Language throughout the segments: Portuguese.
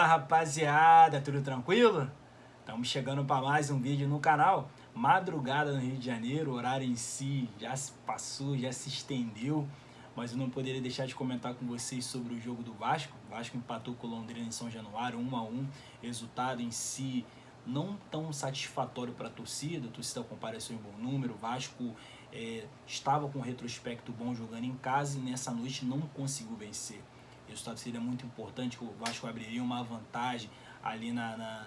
Rapaziada, tudo tranquilo? Estamos chegando para mais um vídeo no canal. Madrugada no Rio de Janeiro, o horário em si já se passou, já se estendeu, mas eu não poderia deixar de comentar com vocês sobre o jogo do Vasco. O Vasco empatou com o Londrina em São Januário, 1-1, resultado em si não tão satisfatório para a torcida compareceu em bom número. O Vasco estava com um retrospecto bom jogando em casa e nessa noite não conseguiu vencer. O resultado seria muito importante, que o Vasco abriria uma vantagem ali na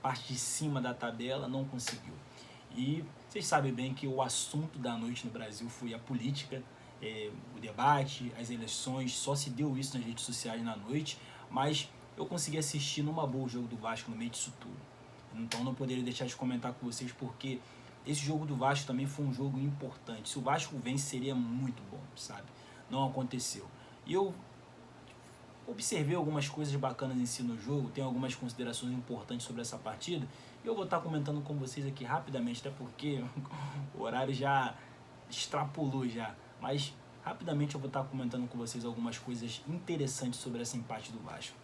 parte de cima da tabela, não conseguiu. E vocês sabem bem que o assunto da noite no Brasil foi a política, o debate, as eleições, só se deu isso nas redes sociais na noite, mas eu consegui assistir numa boa o jogo do Vasco no meio disso tudo. Então não poderia deixar de comentar com vocês, porque esse jogo do Vasco também foi um jogo importante. Se o Vasco vence, seria muito bom, sabe? Não aconteceu. E eu observei algumas coisas bacanas em si no jogo, tenho algumas considerações importantes sobre essa partida, e eu vou estar comentando com vocês aqui rapidamente, até porque o horário já extrapolou já, mas rapidamente eu vou estar comentando com vocês algumas coisas interessantes sobre esse empate do Vasco.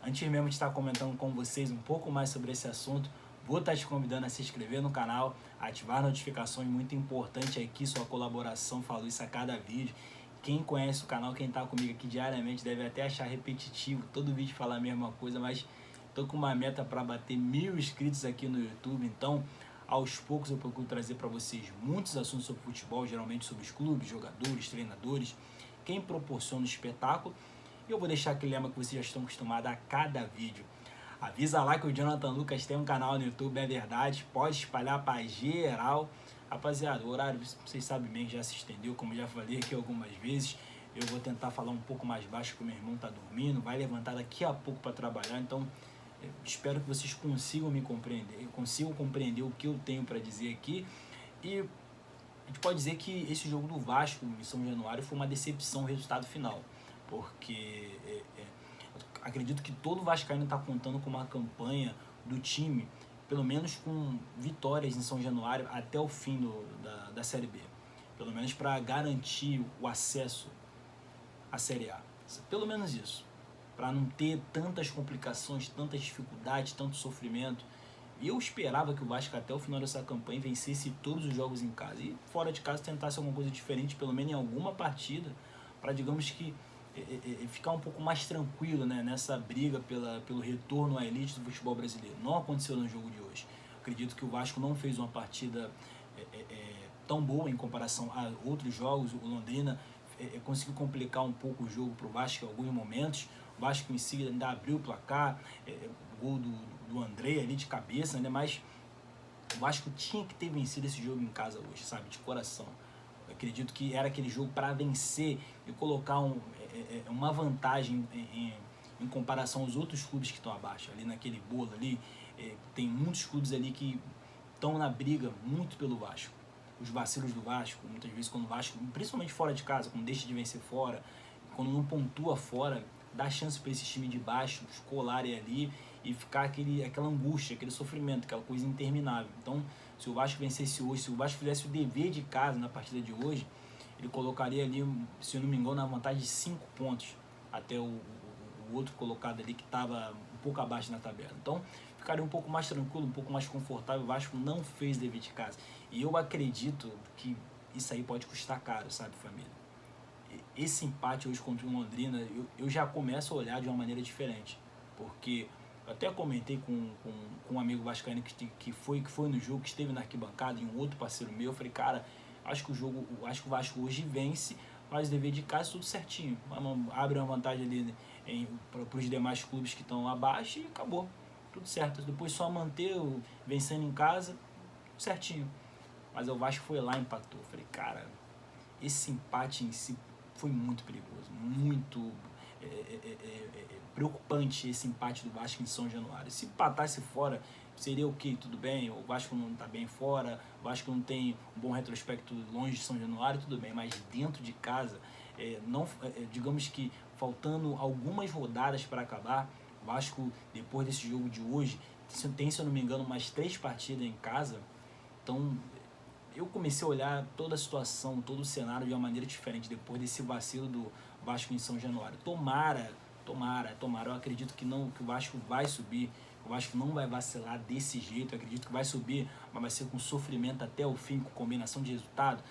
Antes mesmo de estar comentando com vocês um pouco mais sobre esse assunto, vou estar te convidando a se inscrever no canal, ativar notificações, muito importante aqui, sua colaboração, falo isso a cada vídeo. Quem conhece o canal, quem está comigo aqui diariamente, deve até achar repetitivo, todo vídeo falar a mesma coisa, mas estou com uma meta para bater 1000 inscritos aqui no YouTube, então aos poucos eu procuro trazer para vocês muitos assuntos sobre futebol, geralmente sobre os clubes, jogadores, treinadores, quem proporciona o espetáculo. E eu vou deixar aquele lema que vocês já estão acostumados a cada vídeo. Avisa lá que o Jonathan Lucas tem um canal no YouTube, é verdade, pode espalhar para geral. Rapaziada, o horário, vocês sabem bem, já se estendeu, como já falei aqui algumas vezes. Eu vou tentar falar um pouco mais baixo, porque o meu irmão tá dormindo, vai levantar daqui a pouco para trabalhar, então espero que vocês consigam me compreender, consigam compreender o que eu tenho para dizer aqui. E a gente pode dizer que esse jogo do Vasco em São Januário foi uma decepção o resultado final, porque acredito que todo vascaíno está contando com uma campanha do time, pelo menos com vitórias em São Januário até o fim da Série B, pelo menos para garantir o acesso à Série A, pelo menos isso, para não ter tantas complicações, tantas dificuldades, tanto sofrimento. E eu esperava que o Vasco até o final dessa campanha vencesse todos os jogos em casa e fora de casa tentasse alguma coisa diferente, pelo menos em alguma partida, para, digamos que, ficar um pouco mais tranquilo, né, nessa briga pelo retorno à elite do futebol brasileiro. Não aconteceu no jogo de hoje. Acredito que o Vasco não fez uma partida tão boa em comparação a outros jogos. O Londrina conseguiu complicar um pouco o jogo para o Vasco em alguns momentos. O Vasco em si ainda abriu o placar, gol do André ali de cabeça, né, mas o Vasco tinha que ter vencido esse jogo em casa hoje, sabe, de coração. Eu acredito que era aquele jogo para vencer e colocar uma vantagem em comparação aos outros clubes que estão abaixo. Ali naquele bolo ali, tem muitos clubes ali que estão na briga muito pelo Vasco. Os vacilos do Vasco, muitas vezes quando o Vasco, principalmente fora de casa, quando deixa de vencer fora, quando não pontua fora, dá chance para esse time de baixo colarem ali e ficar aquela angústia, aquele sofrimento, aquela coisa interminável. Então, se o Vasco vencesse hoje, se o Vasco fizesse o dever de casa na partida de hoje, ele colocaria ali, se eu não me engano, na vantagem de 5 pontos até o outro colocado ali que estava um pouco abaixo na tabela. Então, ficaria um pouco mais tranquilo, um pouco mais confortável. O Vasco não fez dever de casa. E eu acredito que isso aí pode custar caro, sabe, família? Esse empate hoje contra o Londrina, eu já começo a olhar de uma maneira diferente. Porque eu até comentei com um amigo vascaíno que foi no jogo, que esteve na arquibancada, e um outro parceiro meu. Eu falei, cara, acho que o Vasco hoje vence, faz o dever de casa, tudo certinho. Abre uma vantagem ali para os demais clubes que estão abaixo e acabou. Tudo certo. Depois só manter vencendo em casa, tudo certinho. Mas o Vasco foi lá e empatou. Eu falei, cara, esse empate em si foi muito perigoso, muito preocupante esse empate do Vasco em São Januário. Se empatasse fora, seria ok, tudo bem, o Vasco não está bem fora, o Vasco não tem um bom retrospecto longe de São Januário, tudo bem, mas dentro de casa, digamos que faltando algumas rodadas para acabar, o Vasco, depois desse jogo de hoje, tem, se eu não me engano, umas 3 partidas em casa. Então eu comecei a olhar toda a situação, todo o cenário de uma maneira diferente depois desse vacilo do Vasco em São Januário. Tomara Tomara. Eu acredito que não, que o Vasco vai subir. O Vasco não vai vacilar desse jeito. Eu acredito que vai subir, mas vai ser com sofrimento até o fim, com combinação de resultado,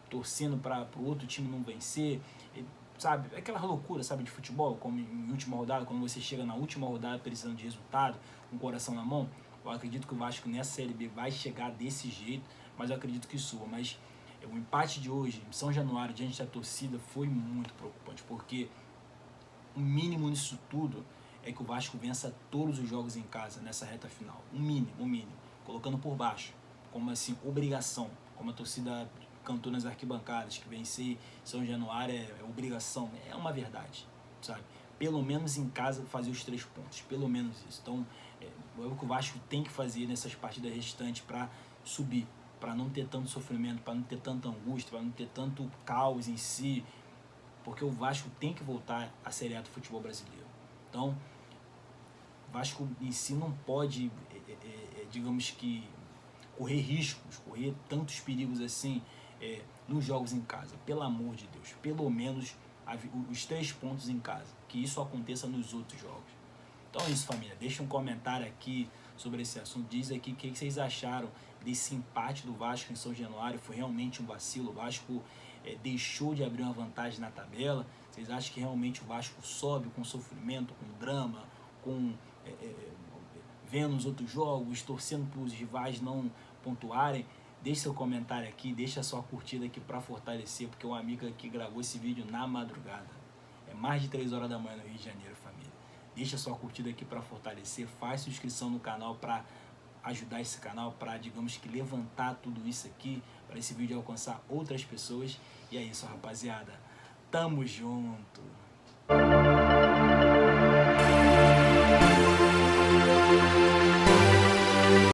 torcendo para o outro time não vencer, sabe? Aquela loucura, sabe, de futebol, como em última rodada, quando você chega na última rodada precisando de resultado, com o coração na mão. Eu acredito que o Vasco nessa Série B vai chegar desse jeito, mas eu acredito que suba. Mas o empate de hoje, em São Januário, diante da torcida, foi muito preocupante, porque o mínimo nisso tudo é que o Vasco vença todos os jogos em casa nessa reta final. O mínimo. Colocando por baixo, como assim, obrigação, como a torcida cantou nas arquibancadas, que vencer São Januário é obrigação, é uma verdade, sabe? Pelo menos em casa fazer os 3 pontos, pelo menos isso. Então, é o que o Vasco tem que fazer nessas partidas restantes para subir, para não ter tanto sofrimento, para não ter tanta angústia, para não ter tanto caos em si, porque o Vasco tem que voltar à Série A do futebol brasileiro. Então, o Vasco em si não pode, digamos que, correr riscos, correr tantos perigos assim nos jogos em casa. Pelo amor de Deus, pelo menos os 3 pontos em casa, que isso aconteça nos outros jogos. Então é isso, família. Deixa um comentário aqui sobre esse assunto. Diz aqui o que vocês acharam desse empate do Vasco em São Januário. Foi realmente um vacilo. O Vasco deixou de abrir uma vantagem na tabela. Vocês acham que realmente o Vasco sobe com sofrimento, com drama, com vendo os outros jogos, torcendo para os rivais não pontuarem? Deixe seu comentário aqui, deixa sua curtida aqui para fortalecer, porque um amigo aqui gravou esse vídeo na madrugada. É mais de 3 horas da manhã no Rio de Janeiro, família. Deixa sua curtida aqui para fortalecer, faz sua inscrição no canal para ajudar esse canal, para, digamos que, levantar tudo isso aqui, para esse vídeo alcançar outras pessoas. E é isso, rapaziada. Tamo junto!